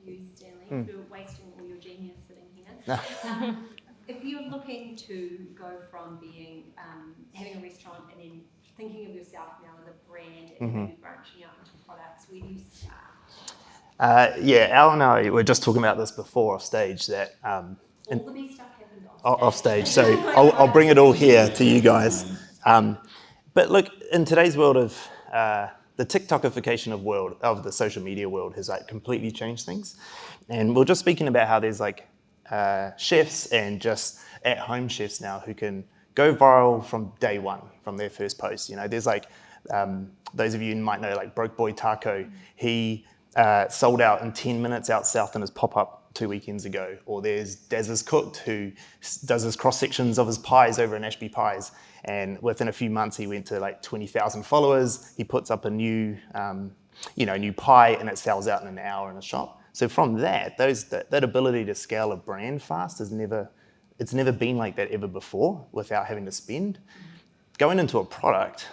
to you, Stanley, for wasting all your genius sitting here. If you're looking to go from being having a restaurant and then thinking of yourself now as a brand and maybe branching out into products, where do you start? Al and I were just talking about this before off stage, that all the best stuff happened off stage. So I'll bring it all here to you guys. But look, in today's world of the TikTokification of the social media world has like completely changed things. And we're just speaking about how there's like chefs and just at-home chefs now who can go viral from day one, from their first post. You know, there's like those of you who might know like Broke Boy Taco. He sold out in 10 minutes out south in his pop-up 2 weekends ago. Or there's Daz's Cooked, who does his cross-sections of his pies over in Ashby Pies. And within a few months, he went to like 20,000 followers. He puts up a new pie, and it sells out in an hour in a shop. So from that ability to scale a brand fast it's never been like that ever before without having to spend. Going into a product,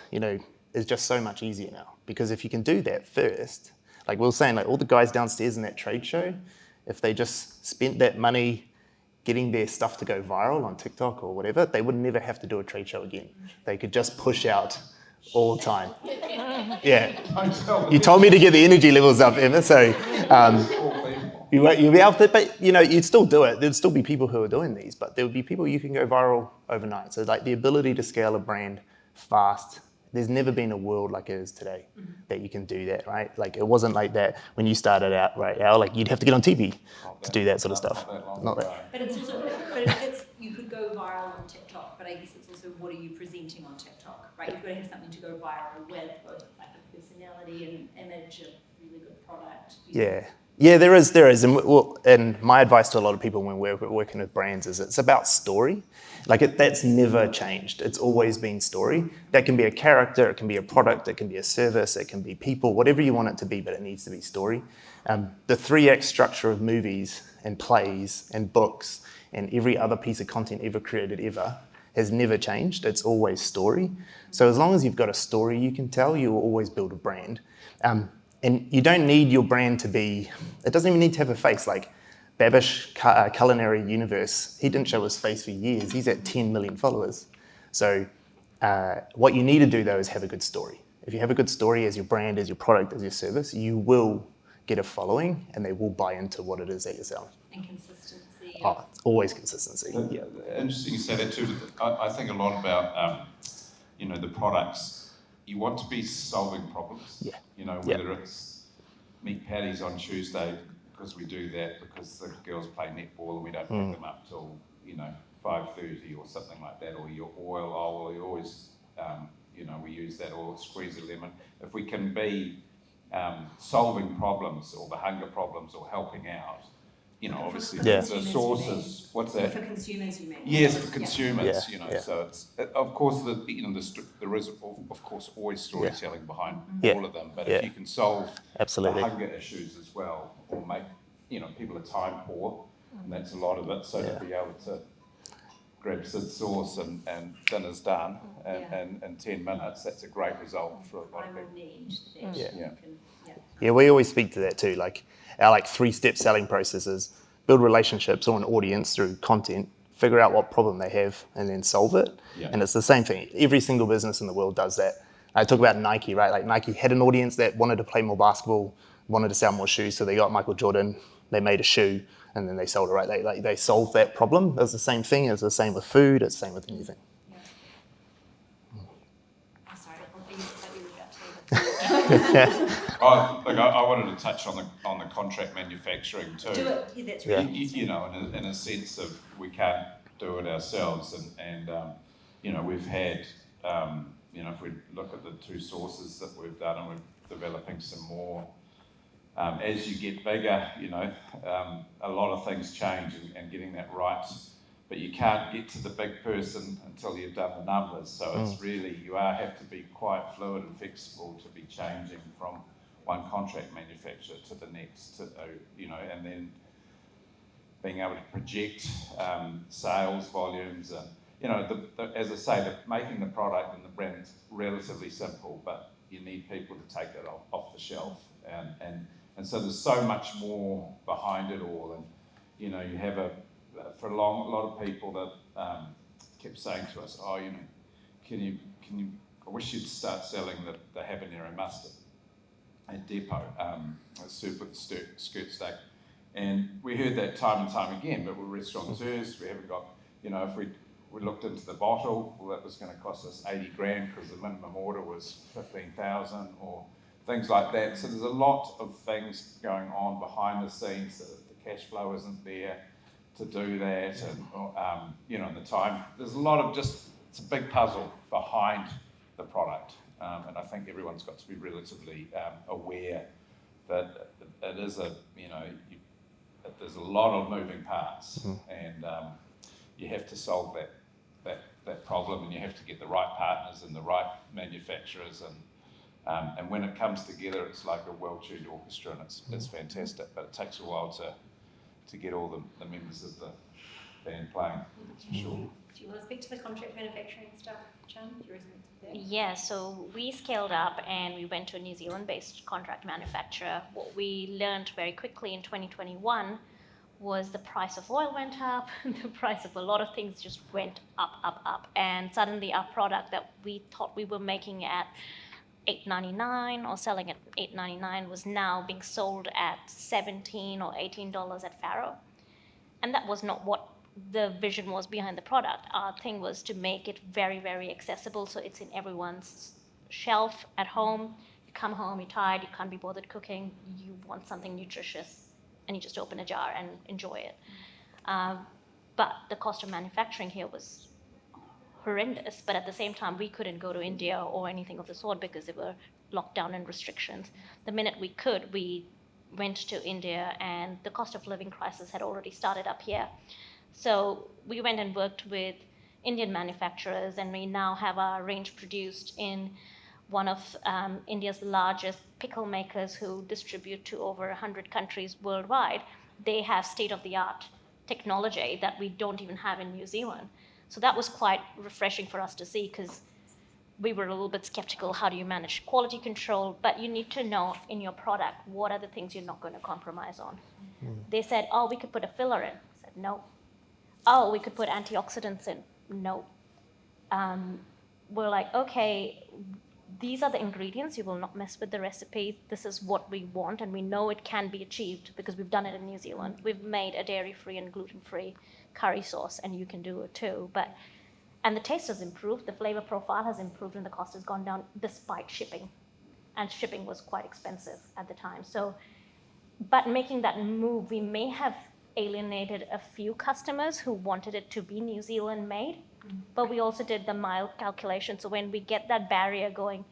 is just so much easier now, because if you can do that first, like we were saying, like all the guys downstairs in that trade show, if they just spent that money getting their stuff to go viral on TikTok or whatever, they would never have to do a trade show again. They could just push out all the time. Yeah. You told me to get the energy levels up, Emma, so you'll be able to, but you'd still do it. There'd still be people who are doing these, but there would be people you can go viral overnight. So like the ability to scale a brand fast, there's never been a world like it is today that you can do that, right? Like it wasn't like that when you started out, right, Al? Like you'd have to get on TV to do that sort of stuff. Not that. But it's also, you could go viral on TikTok, but I guess it's also what are you presenting on TikTok, right? You've got to have something to go viral with, both like a personality and image, a really good product. Yeah, there is, and my advice to a lot of people when we're working with brands is it's about story. Like that's never changed. It's always been story. That can be a character, it can be a product, it can be a service, it can be people, whatever you want it to be, but it needs to be story. The 3x structure of movies and plays and books and every other piece of content ever created ever has never changed. It's always story. So as long as you've got a story you can tell, you will always build a brand. And you don't need your brand to be, it doesn't even need to have a face. Like Babish Culinary Universe, he didn't show his face for years. He's at 10 million followers. So what you need to do though is have a good story. If you have a good story as your brand, as your product, as your service, you will get a following and they will buy into what it is that you're selling. And consistency. Always consistency. Yeah. Interesting you say that too. I think a lot about, the products. You want to be solving problems. Yeah. Whether it's meat patties on Tuesday, because we do that because the girls play netball and we don't pick them up till 5:30 or something like that, or your oil, we always we use that, or squeeze a lemon. If we can be solving problems or the hunger problems or helping out, obviously the sources. What's that? For consumers, you mean? Yes, for consumers. Yeah. So it's of course there is of course always storytelling behind all of them. But if you can solve the hunger issues as well, or make people are time poor, and that's a lot of it. So to be able to grab Sid's sauce and dinner's done in 10 minutes, that's a great result for a lot of people. Yeah, we always speak to that too. Like our 3-step selling processes: build relationships or an audience through content, figure out what problem they have, and then solve it. Yeah. And it's the same thing. Every single business in the world does that. I talk about Nike, right? Like Nike had an audience that wanted to play more basketball, wanted to sell more shoes, so they got Michael Jordan. They made a shoe, and then they sold it, right? They solved that problem. It's the same thing. It's the same with food. It's the same with anything. I wanted to touch on the contract manufacturing too. Do it. Yeah, that's right. In a sense of we can't do it ourselves, and we've had if we look at the 2 sources that we've done, and we're developing some more. As you get bigger, a lot of things change, and getting that right. But you can't get to the big person until you've done the numbers. So it's really, you have to be quite fluid and flexible to be changing from one contract manufacturer to the next, and then being able to project sales volumes. And, as I say, making the product and the brand is relatively simple, but you need people to take it off the shelf. And And so there's so much more behind it all. And, you know, you have for a lot of people that kept saying to us, oh, you know, can you, I wish you'd start selling the habanero mustard at Depot, a soup with the skirt steak. And we heard that time and time again, but we're restaurateurs, we haven't got, you know, if we looked into the bottle, well, that was going to cost us 80 grand because the minimum order was 15,000 or things like that. So there's a lot of things going on behind the scenes. The cash flow isn't there to do that, and you know, the time. There's a lot of it's a big puzzle behind the product, and I think everyone's got to be relatively aware that it is there's a lot of moving parts, and you have to solve that problem, and you have to get the right partners and the right manufacturers, and when it comes together, it's like a well-tuned orchestra, and it's fantastic. But it takes a while to get all the members of the band playing. That's for sure. Do you want to speak to the contract manufacturing stuff, Jan? Do you respond to that? Yeah, so we scaled up and we went to a New Zealand-based contract manufacturer. What we learned very quickly in 2021 was the price of oil went up, the price of a lot of things just went up. And suddenly our product that we thought we were making at $8.99 or selling at $8.99 was now being sold at $17 or $18 at Faro. And that was not what the vision was behind the product. Our thing was to make it very, very accessible, so it's in everyone's shelf at home. You come home, you're tired, you can't be bothered cooking, you want something nutritious, and you just open a jar and enjoy it. But the cost of manufacturing here was horrendous, but at the same time, we couldn't go to India or anything of the sort because there were lockdown and restrictions. The minute we could, we went to India, and the cost of living crisis had already started up here. So we went and worked with Indian manufacturers, and we now have our range produced in one of India's largest pickle makers who distribute to over 100 countries worldwide. They have state-of-the-art technology that we don't even have in New Zealand. So that was quite refreshing for us to see, because we were a little bit skeptical, how do you manage quality control? But you need to know in your product, what are the things you're not going to compromise on? They said, oh, we could put a filler in. I said, no. Oh, we could put antioxidants in. No. We're like, okay, these are the ingredients. You will not mess with the recipe. This is what we want, and we know it can be achieved because we've done it in New Zealand. We've made a dairy-free and gluten-free curry sauce, and you can do it too. And the taste has improved, the flavor profile has improved, and the cost has gone down despite shipping. And shipping was quite expensive at the time. So, but making that move, we may have alienated a few customers who wanted it to be New Zealand made, but we also did the mild calculation. So when we get that barrier going,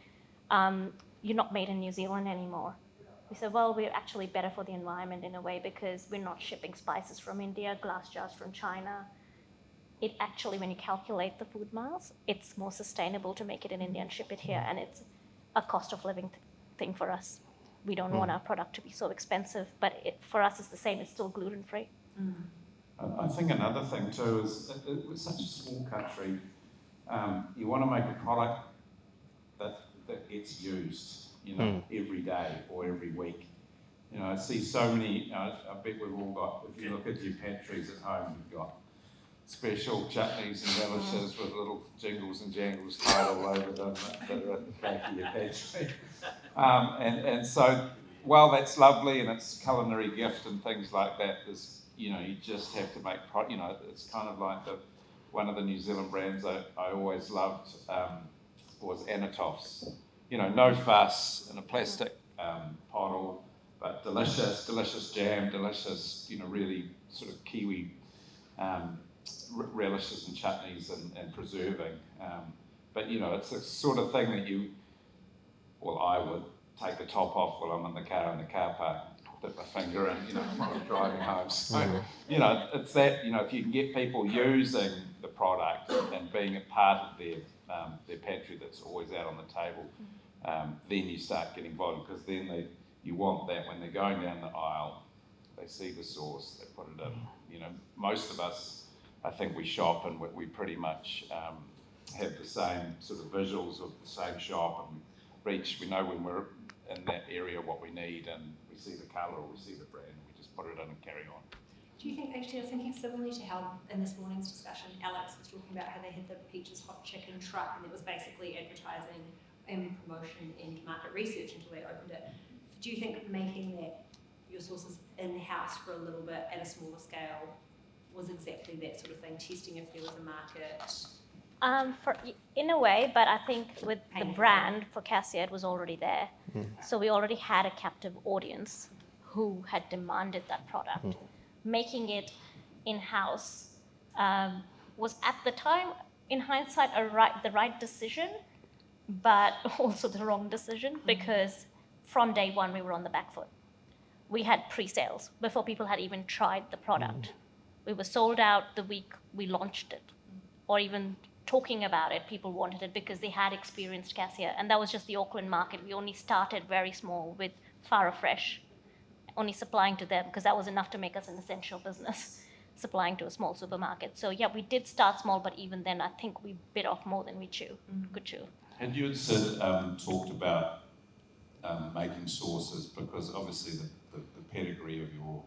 you're not made in New Zealand anymore. We said, well, we're actually better for the environment in a way, because we're not shipping spices from India, glass jars from China. It actually, when you calculate the food miles, it's more sustainable to make it in India and ship it here, and it's a cost of living thing for us. We don't want our product to be so expensive, but for us it's the same, it's still gluten-free. I think another thing too is we're such a small country. You want to make a product that gets used, every day or every week. I see so many. I bet we've all got. If you look at your pantries at home, you've got special chutneys and relishes with little jingles and jangles tied all over them that are at the back of your pantry. And so, while that's lovely and it's a culinary gift and things like that, there's, you just have to make, it's kind of like one of the New Zealand brands I always loved was Anatof's. No fuss in a plastic bottle, but delicious jam, delicious, really sort of Kiwi relishes and chutneys and preserving. But, it's the sort of thing that I would take the top off while I'm in the car park, dip my finger in, while I'm driving home. So, it's that, if you can get people using the product and being a part of their pantry that's always out on the table, then you start getting volume, because then you want that when they're going down the aisle, they see the sauce, they put it in. Most of us, I think we shop and we pretty much have the same sort of visuals of the same shop, and we know when we're in that area what we need, and we we see the colour or we see the brand, we just put it in and carry on. Do you think, actually, I was thinking similarly to how in this morning's discussion, Alex was talking about how they had the Peaches Hot Chicken truck and it was basically advertising and promotion and market research until they opened it. Do you think making that your sources in-house for a little bit at a smaller scale was exactly that sort of thing, testing if there was a market? In a way, but I think with the brand for Cassia, it was already there. So we already had a captive audience who had demanded that product. Making it in-house was at the time, in hindsight, the right decision, but also the wrong decision because from day one we were on the back foot. We had pre-sales before people had even tried the product. We were sold out the week we launched it, or even talking about it, people wanted it because they had experienced Cassia, and that was just the Auckland market. We only started very small with Farah Fresh, only supplying to them because that was enough to make us an essential business, supplying to a small supermarket. So yeah, we did start small, but even then I think we bit off more than we could chew. Had you and Sid talked about making sauces, because obviously the pedigree of your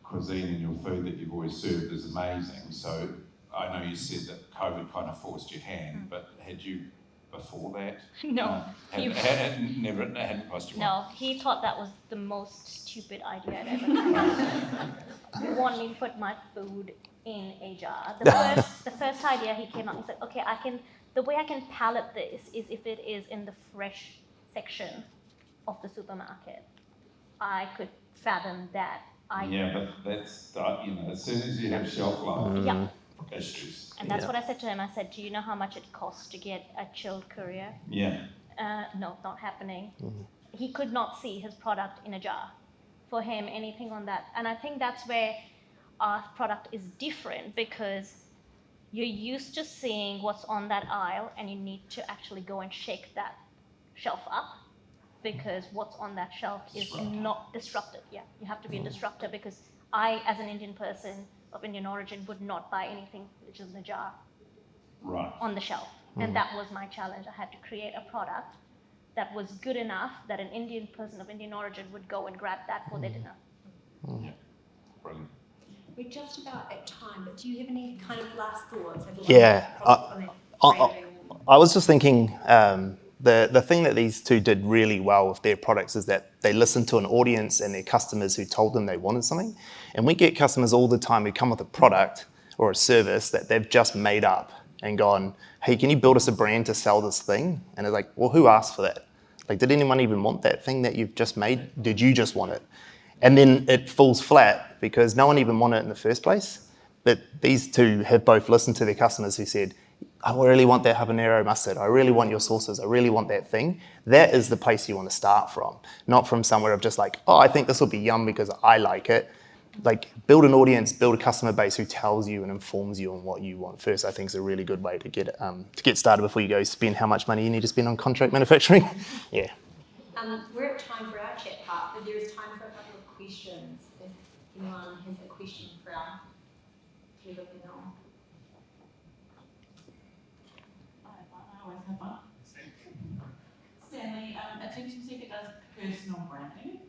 cuisine and your food that you've always served is amazing. So I know you said that COVID kind of forced your hand, but had you before that? No. Hadn't crossed your mind? No, he thought that was the most stupid idea I'd ever had. He wanted me to put my food in a jar. The first idea he came up, he said, okay, the way I can palette this is if it is in the fresh section of the supermarket. I could fathom that. Yeah, but that's, as soon as you have shelf life issues. And that's what I said to him. I said, do you know how much it costs to get a chilled courier? Yeah. No, not happening. He could not see his product in a jar. For him, anything on that. And I think that's where our product is different because you're used to seeing what's on that aisle and you need to actually go and shake that shelf up because what's on that shelf is not disrupted. Yeah, you have to be a disruptor because I, as an Indian person of Indian origin, would not buy anything which is in a jar on the shelf. And that was my challenge. I had to create a product that was good enough that an Indian person of Indian origin would go and grab that for their dinner. Yeah, brilliant. We're just about at time, but do you have any kind of last thoughts? I was just thinking the thing that these two did really well with their products is that they listened to an audience and their customers who told them they wanted something. And we get customers all the time who come with a product or a service that they've just made up and gone, hey, can you build us a brand to sell this thing? And it's like, well, who asked for that? Like, did anyone even want that thing that you've just made? Did you just want it? And then it falls flat because no one even wanted it in the first place. But these two have both listened to their customers who said, I really want that habanero mustard. I really want your sauces. I really want that thing. That is the place you want to start from, not from somewhere of just like, oh, I think this will be yum because I like it. Like, build an audience, build a customer base who tells you and informs you on what you want first. I think is a really good way to get started before you go spend how much money you need to spend on contract manufacturing. Yeah. We're at time for our chat part, but there is time for a couple of questions. If anyone has a question for our let me know. I always have one. Stanley, Attention Seeker does personal branding.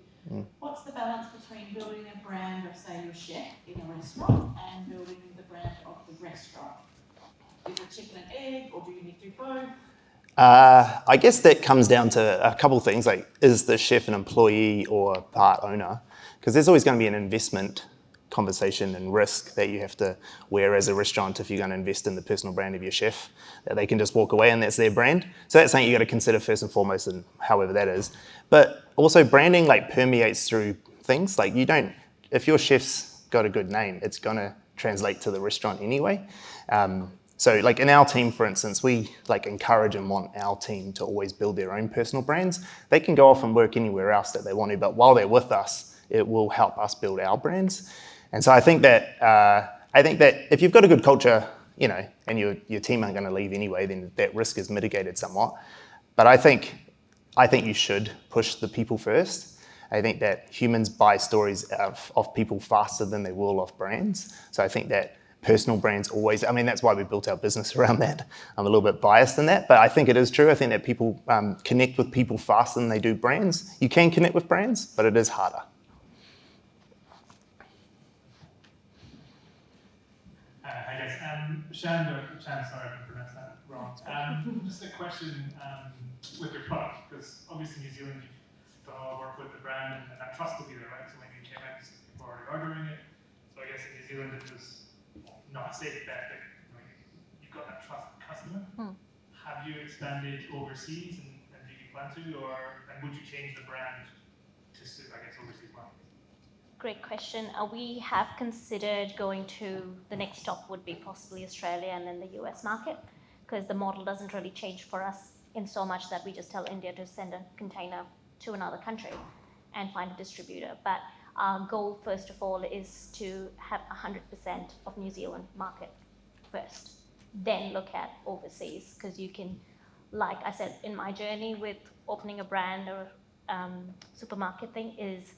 What's the balance between building a brand of, say, your chef in a restaurant and building the brand of the restaurant? Is it chicken and egg, or do you need to do both? I guess that comes down to a couple of things, like is the chef an employee or part owner? Because there's always going to be an investment conversation and risk that you have to wear as a restaurant if you're going to invest in the personal brand of your chef, that they can just walk away and that's their brand. So that's something you got to consider first and foremost, and however that is. But also branding like permeates through things. Like if your chef's got a good name, it's going to translate to the restaurant anyway. So like in our team, for instance, we like encourage and want our team to always build their own personal brands. They can go off and work anywhere else that they want to, but while they're with us, it will help us build our brands. And so I think that if you've got a good culture, and your team aren't going to leave anyway, then that risk is mitigated somewhat. But I think you should push the people first. I think that humans buy stories of people faster than they will of brands. So I think that personal brands always, I mean, that's why we built our business around that. I'm a little bit biased in that, but I think it is true. I think that people connect with people faster than they do brands. You can connect with brands, but it is harder. I guess, Shan, sorry if I pronounced that wrong. Just a question with your product, because obviously New Zealand, you've done a lot of work with the brand, and that trust will be there, right? So when you came out, people are already ordering it. So I guess in New Zealand, it was not a safe bet that you've got that trust customer. Have you expanded overseas, and do you plan to, and would you change the brand to suit, I guess, overseas markets? Great question. We have considered going to, the next stop would be possibly Australia and then the US market, because the model doesn't really change for us in so much that we just tell India to send a container to another country and find a distributor. But our goal, first of all, is to have 100% of New Zealand market first, then look at overseas, because you can, like I said, in my journey with opening a brand or supermarket thing is,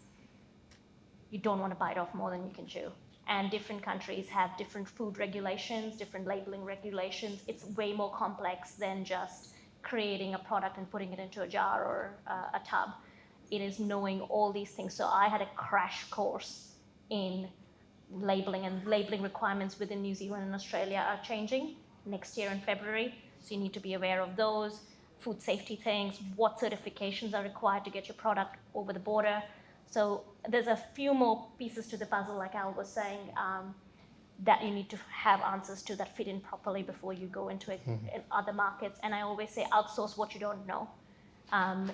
you don't want to bite off more than you can chew. And different countries have different food regulations, different labeling regulations. It's way more complex than just creating a product and putting it into a jar or a tub. It is knowing all these things. So I had a crash course in labeling, and labeling requirements within New Zealand and Australia are changing next year in February. So you need to be aware of those food safety things, what certifications are required to get your product over the border. So there's a few more pieces to the puzzle, like Al was saying, that you need to have answers to that fit in properly before you go into it in other markets. And I always say outsource what you don't know.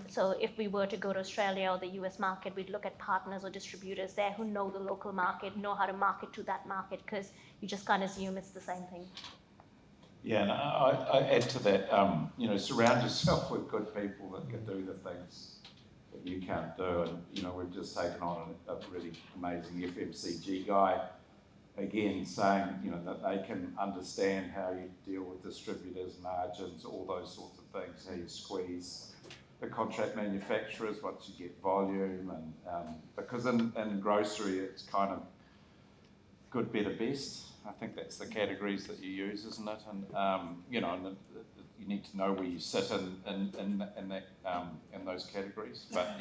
So if we were to go to Australia or the US market, we'd look at partners or distributors there who know the local market, know how to market to that market, because you just can't assume it's the same thing. Yeah, and I add to that, surround yourself with good people that can do the things that you can't do. And, we've just taken on a really amazing FMCG guy, again, saying, that they can understand how you deal with distributors, margins, all those sorts of things, how you squeeze the contract manufacturers once you get volume. And because in grocery, it's kind of good, better, best. I think that's the categories that you use, isn't it? And, you need to know where you sit in those categories. But,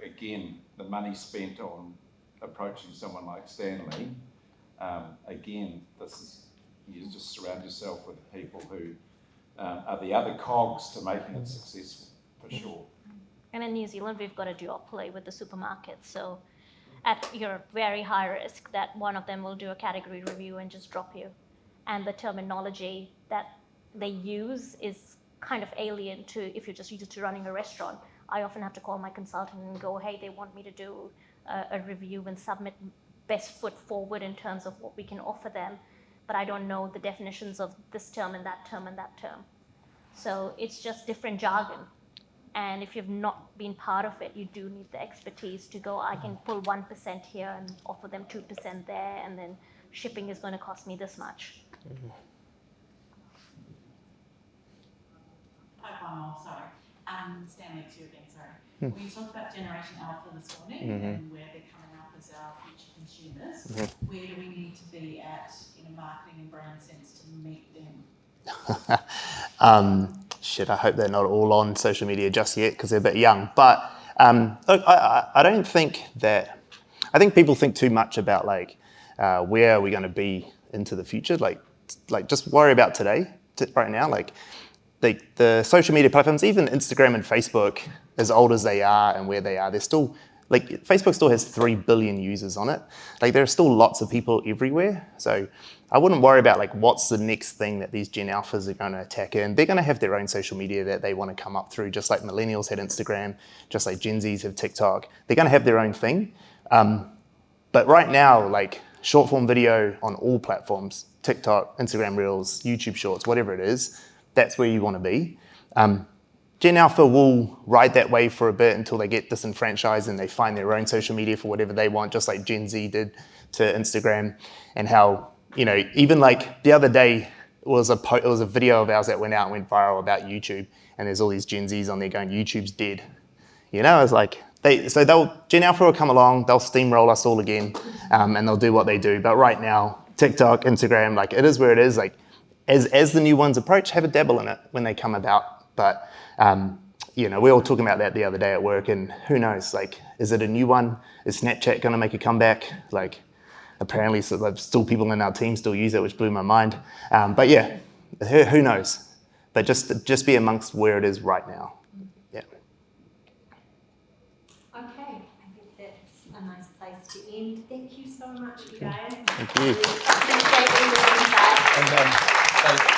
again, the money spent on approaching someone like Stanley, again, you just surround yourself with people who are the other cogs to making it successful, for sure. And in New Zealand, we've got a duopoly with the supermarkets. So at your very high risk that one of them will do a category review and just drop you. And the terminology that they use is kind of alien to if you're just used to running a restaurant. I often have to call my consultant and go, hey, they want me to do a review and submit best foot forward in terms of what we can offer them, but I don't know the definitions of this term and that term and that term. So it's just different jargon. And if you've not been part of it, you do need the expertise to go, I can pull 1% here and offer them 2% there, and then shipping is going to cost me this much. I have one more, sorry. Stanley, to you again, sorry. We talked about Generation Alpha this morning and where they're coming up as our future consumers. Where do we need to be at in a marketing and brand sense to meet them? I hope they're not all on social media just yet because they're a bit young. But look, I don't think that, I think people think too much about where are we going to be into the future. Like just worry about today, right now. The social media platforms, even Instagram and Facebook, as old as they are and where they are, they're still, Facebook still has 3 billion users on it. There are still lots of people everywhere. So I wouldn't worry about what's the next thing that these Gen Alphas are going to attack in. They're going to have their own social media that they want to come up through, just like millennials had Instagram, just like Gen Zs have TikTok. They're going to have their own thing. But right now, short form video on all platforms, TikTok, Instagram Reels, YouTube Shorts, whatever it is, that's where you want to be. Gen Alpha will ride that wave for a bit until they get disenfranchised and they find their own social media for whatever they want, just like Gen Z did to Instagram. And how, even the other day, it was a video of ours that went out and went viral about YouTube, and there's all these Gen Zs on there going, YouTube's dead. It's Gen Alpha will come along, they'll steamroll us all again, and they'll do what they do. But right now, TikTok, Instagram, like it is where it is. Like as the new ones approach, have a dabble in it when they come about. But you know, we were all talking about that the other day at work, and who knows? Like, is it a new one? Is Snapchat going to make a comeback? Like, apparently, so there's still people in our team still use it, which blew my mind. But yeah, who knows? But just be amongst where it is right now. Yeah. Okay, I think that's a nice place to end. Thank you so much, you guys. Thank you. Really appreciate all your insights. And so